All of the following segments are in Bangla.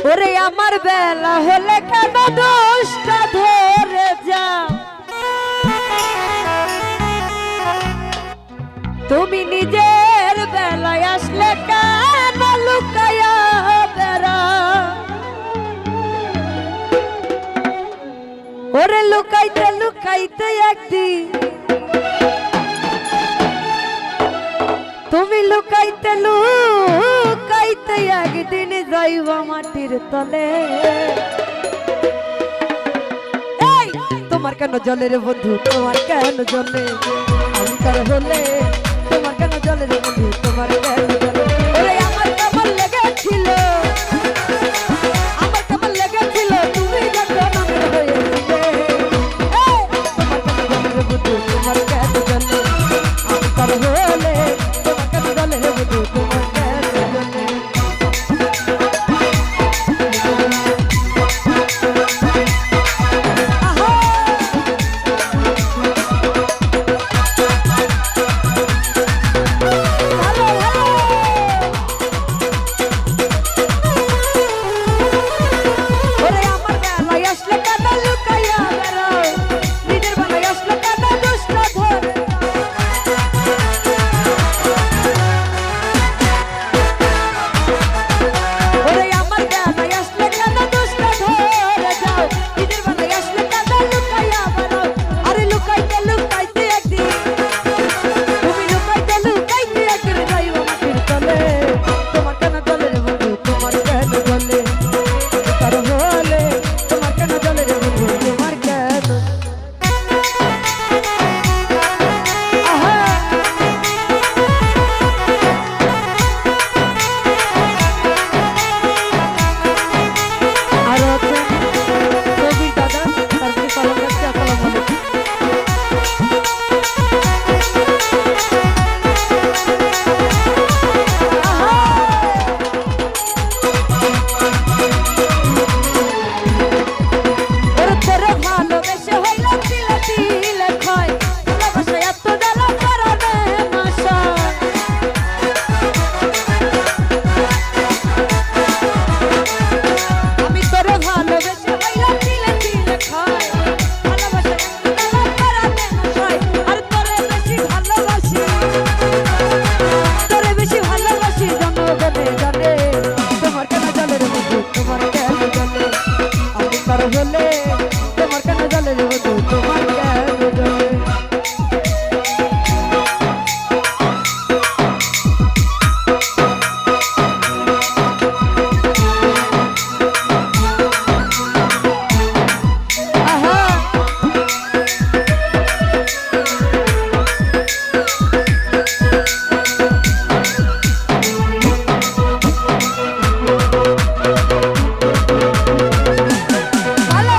ওরে আমার বেলা হলে কেন দোষটা ধরে যা, তুমি নিজের বেলায় আসলে কেন লুকায়া বেড়া। ওরে লুকাইতে লুকাইতে একদিন, তুমি লুকাইতে লুকাইতে একদিন যাইবা মাটির তলে। এই তোমার কেন জলে রে বন্ধু, তোমার কেন জলে, আমি তার হলে তোমার কেন জলে রে বন্ধু, তোমার কেন জলে। ওরে আমার কেমন লেগেছিল, আমার কেমন লেগেছিল তুমি যখন আমার হয়েছিলে। তোমার কেন জলে রে বন্ধু, তোমার কেন জলে, আমি তার হলে তোমার কেন জলে রে বন্ধু, তোমার কেন জলে। তোমার কেন জলে রে বন্ধু, তোমার কেন জলে। ভালো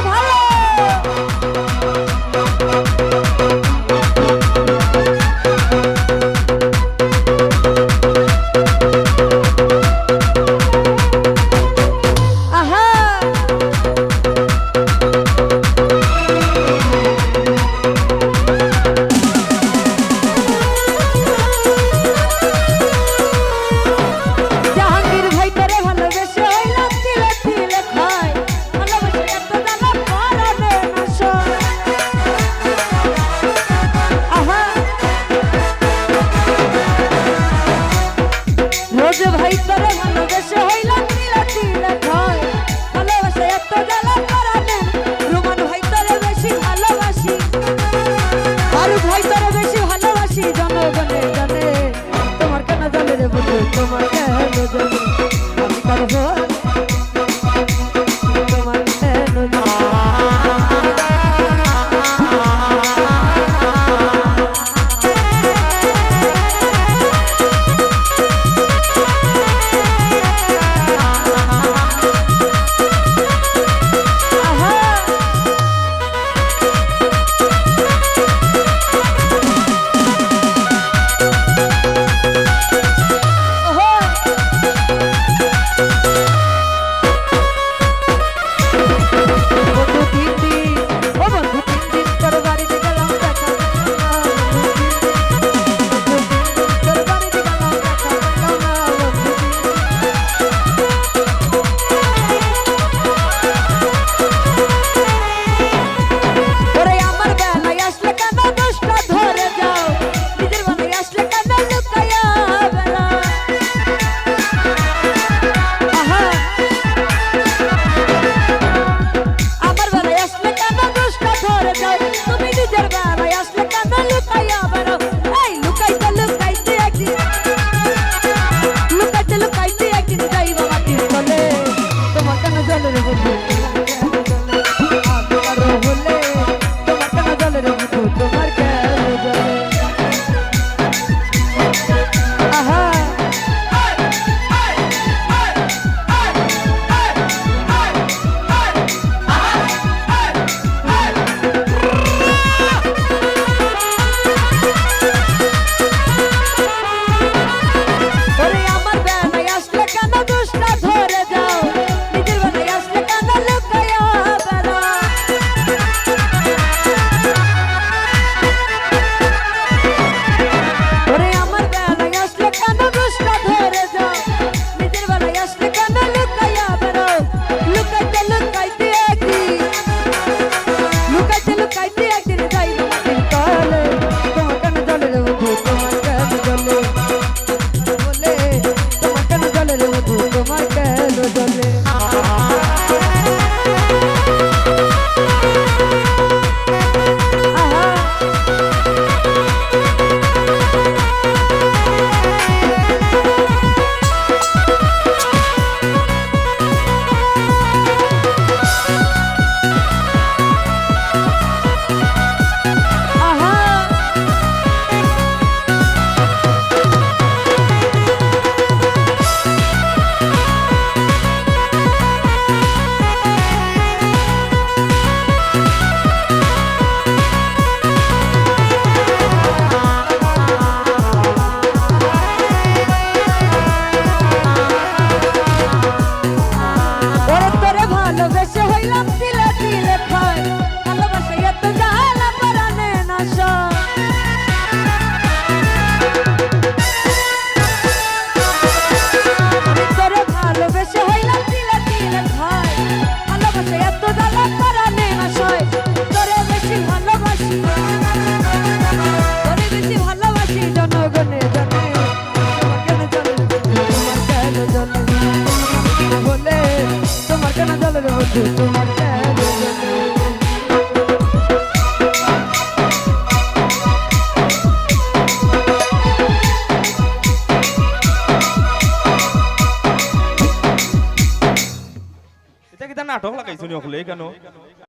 বুধু তোমার কেন জানে এটা কি তার নাটক লাগাইছো নি অকলে কেন